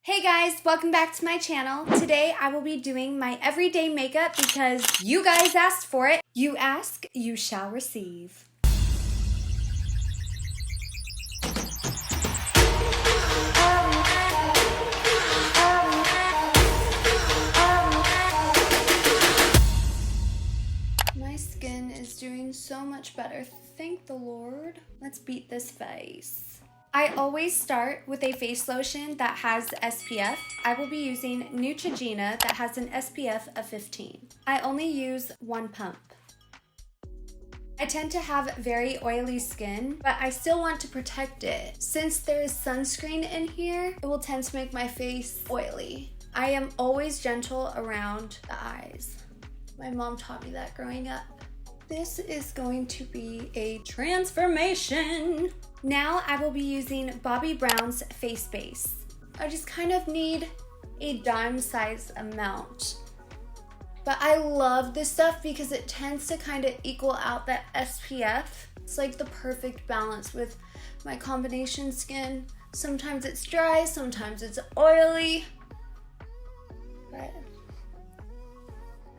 Hey guys, welcome back to my channel. Today I will be doing my everyday makeup because you guys asked for it. You ask, you shall receive. My skin is doing so much better, thank the Lord. Let's beat this face. I always start with a face lotion that has SPF. I will be using Neutrogena that has an SPF of 15. I only use one pump. I tend to have very oily skin, but I still want to protect it. Since there is sunscreen in here, it will tend to make my face oily. I am always gentle around the eyes. My mom taught me that growing up. This is going to be a transformation. Now I will be using Bobbi Brown's face base. I just kind of need a dime size amount. But I love this stuff because it tends to kind of equal out that SPF. It's like the perfect balance with my combination skin. Sometimes it's dry, sometimes it's oily. But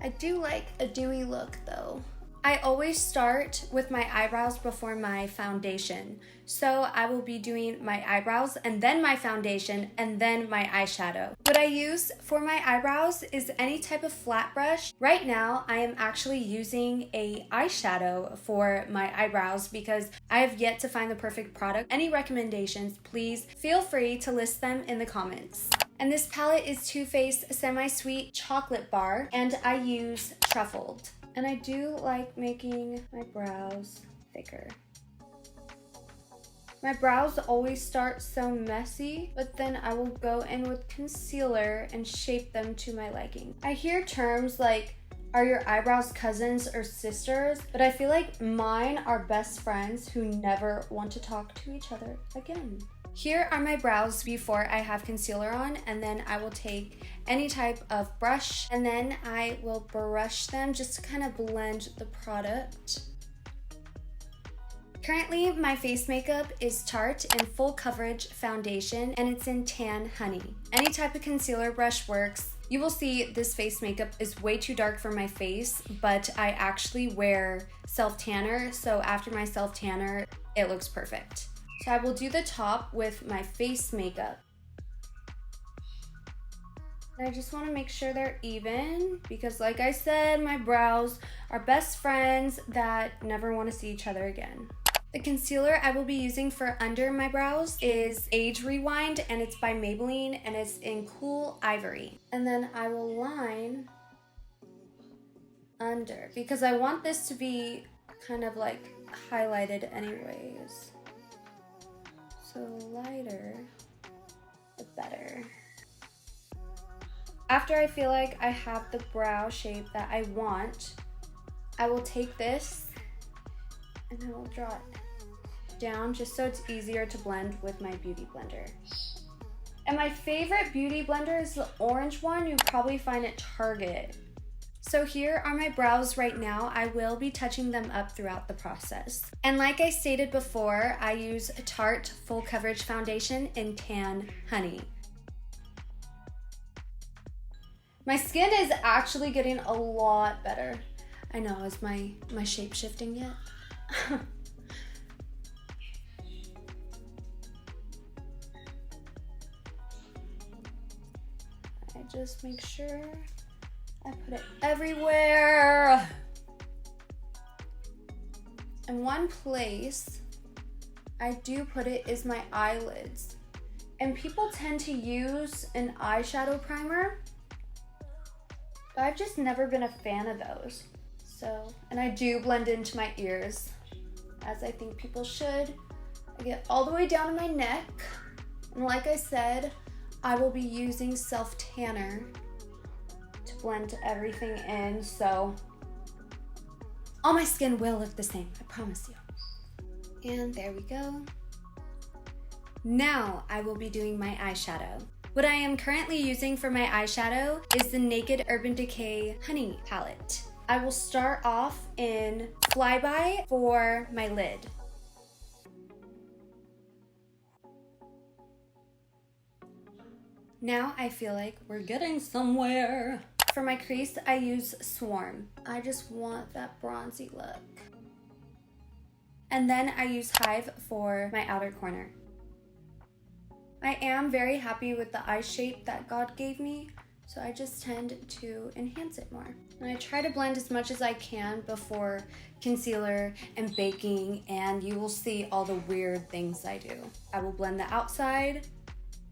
I do like a dewy look though. I always start with my eyebrows before my foundation. So I will be doing my eyebrows and then my foundation and then my eyeshadow. What I use for my eyebrows is any type of flat brush. Right now, I am actually using a eyeshadow for my eyebrows because I have yet to find the perfect product. Any recommendations, please feel free to list them in the comments. And this palette is Too Faced Semi-Sweet Chocolate Bar, and I use Truffled. And I do like making my brows thicker. My brows always start so messy, but then I will go in with concealer and shape them to my liking. I hear terms like, are your eyebrows cousins or sisters? But I feel like mine are best friends who never want to talk to each other again. Here are my brows before I have concealer on, and then I will take any type of brush and then I will brush them just to kind of blend the product. Currently, my face makeup is Tarte in Full Coverage Foundation and it's in Tan Honey. Any type of concealer brush works. You will see this face makeup is way too dark for my face, but I actually wear self-tanner, so after my self-tanner, it looks perfect. So I will do the top with my face makeup. And I just want to make sure they're even because like I said, my brows are best friends that never want to see each other again. The concealer I will be using for under my brows is Age Rewind and it's by Maybelline and it's in Cool Ivory. And then I will line under because I want this to be kind of like highlighted anyways. So lighter, the better. After I feel like I have the brow shape that I want, I will take this and I will draw it down just so it's easier to blend with my beauty blender. And my favorite beauty blender is the orange one. You probably find at Target. So here are my brows right now. I will be touching them up throughout the process. And like I stated before, I use Tarte Full Coverage Foundation in Tan Honey. My skin is actually getting a lot better. I know, is my shape shifting yet? I just make sure I put it everywhere. And one place I do put it is my eyelids. And people tend to use an eyeshadow primer, but I've just never been a fan of those. So, and I do blend into my ears, as I think people should. I get all the way down to my neck. And like I said, I will be using self-tanner to blend everything in, so all my skin will look the same, I promise you. And there we go. Now I will be doing my eyeshadow. What I am currently using for my eyeshadow is the Naked Urban Decay Honey palette. I will start off in Flyby for my lid. Now I feel like we're getting somewhere. For my crease, I use Swarm. I just want that bronzy look. And then I use Hive for my outer corner. I am very happy with the eye shape that God gave me, so I just tend to enhance it more. And I try to blend as much as I can before concealer and baking, and you will see all the weird things I do. I will blend the outside.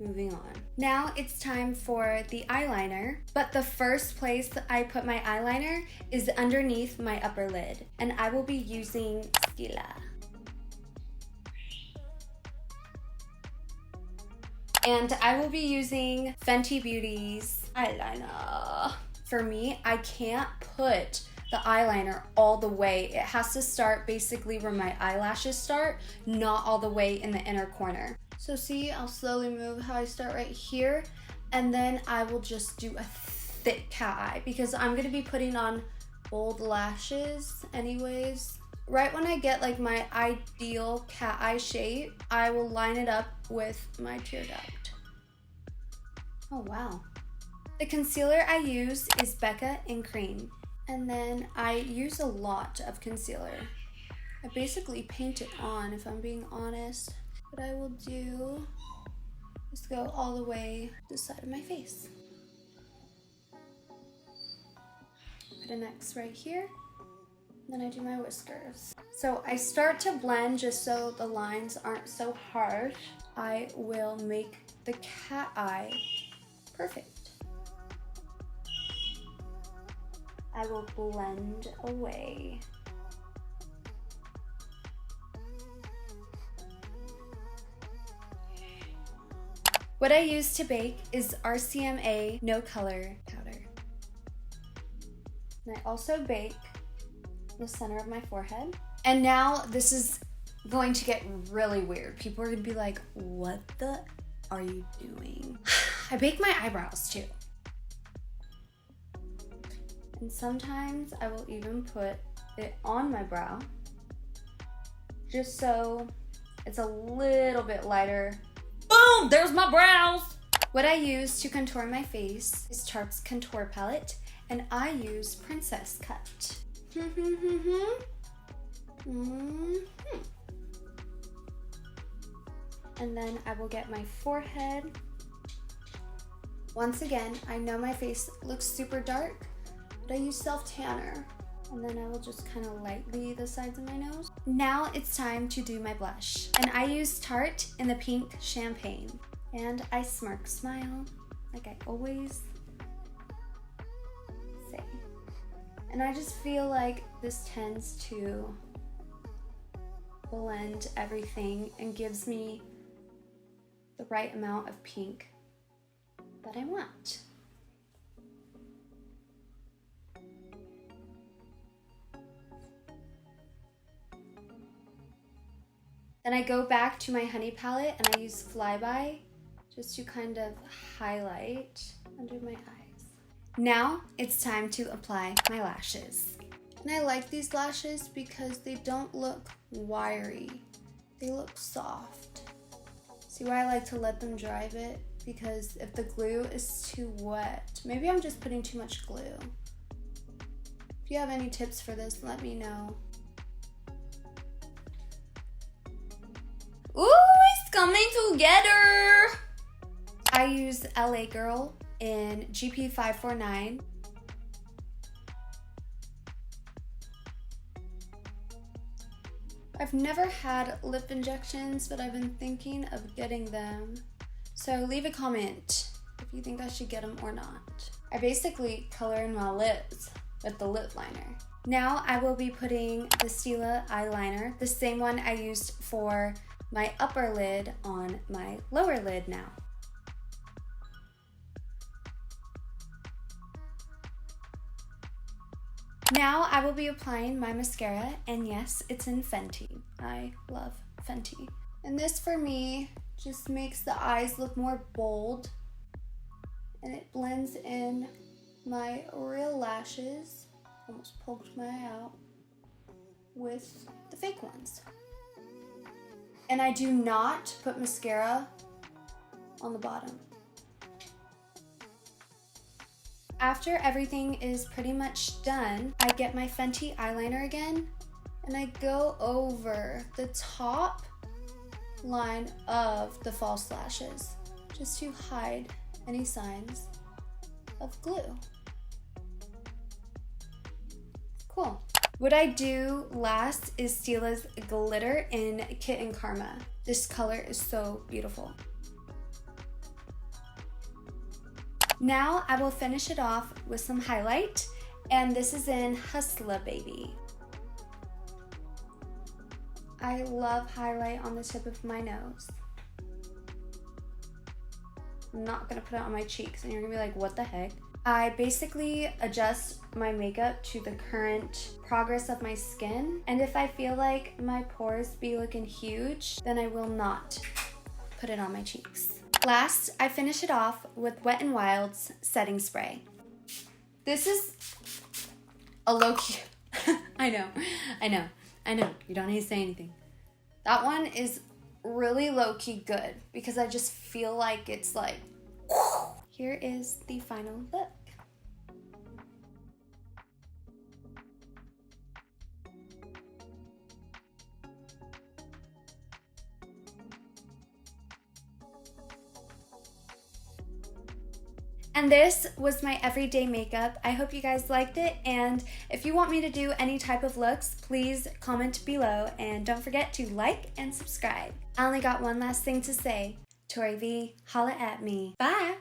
Moving on. Now it's time for the eyeliner, but the first place that I put my eyeliner is underneath my upper lid, and I will be using Stila. And I will be using Fenty Beauty's eyeliner. For me, I can't put the eyeliner all the way. It has to start basically where my eyelashes start, not all the way in the inner corner. So see, I'll slowly move how I start right here, and then I will just do a thick cat eye because I'm gonna be putting on bold lashes anyways. Right when I get like my ideal cat eye shape, I will line it up with my tear duct. Oh wow. The concealer I use is Becca in Cream. And then I use a lot of concealer. I basically paint it on if I'm being honest. What I will do is go all the way to the side of my face. Put an X right here. Then I do my whiskers. So I start to blend just so the lines aren't so harsh. I will make the cat eye perfect. I will blend away. What I use to bake is RCMA No Color Powder. And I also bake the center of my forehead. And now this is going to get really weird. People are gonna be like, what the are you doing? I bake my eyebrows too. And sometimes I will even put it on my brow just so it's a little bit lighter. Boom, there's my brows. What I use to contour my face is Tarte's Contour Palette, and I use Princess Cut. And then I will get my forehead. Once again, I know my face looks super dark, but I use self-tanner. And then I will just kind of lightly the sides of my nose. Now it's time to do my blush. And I use Tarte in the pink Champagne. And I smirk smile, like I always say. And I just feel like this tends to blend everything and gives me the right amount of pink that I want. Then I go back to my Honey palette and I use Flyby just to kind of highlight under my eyes. Now it's time to apply my lashes. And I like these lashes because they don't look wiry. They look soft. See why I like to let them dry a bit? Because if the glue is too wet, maybe I'm just putting too much glue. If you have any tips for this, let me know. Ooh, it's coming together! I use LA Girl in GP549. I've never had lip injections, but I've been thinking of getting them. So leave a comment if you think I should get them or not. I basically color in my lips with the lip liner. Now I will be putting the Stila eyeliner, the same one I used for my upper lid, on my lower lid now. Now I will be applying my mascara, and yes, it's in Fenty. I love Fenty. And this for me just makes the eyes look more bold, and it blends in my real lashes, almost poked my eye out, with the fake ones. And I do not put mascara on the bottom. After everything is pretty much done, I get my Fenty eyeliner again and I go over the top line of the false lashes just to hide any signs of glue. Cool. What I do last is Stila's Glitter in Kitten Karma. This color is so beautiful. Now I will finish it off with some highlight, and this is in Hustler Baby. I love highlight on the tip of my nose. I'm not gonna put it on my cheeks and you're gonna be like, what the heck? I basically adjust my makeup to the current progress of my skin, and if I feel like my pores be looking huge, then I will not put it on my cheeks. Last, I finish it off with Wet n Wild's setting spray. This is a low-key, I know, you don't need to say anything. That one is really low-key good because I just feel like it's like, here is the final look. And this was my everyday makeup. I hope you guys liked it, and if you want me to do any type of looks, please comment below, and don't forget to like and subscribe. I only got one last thing to say. Tori V, holla at me. Bye!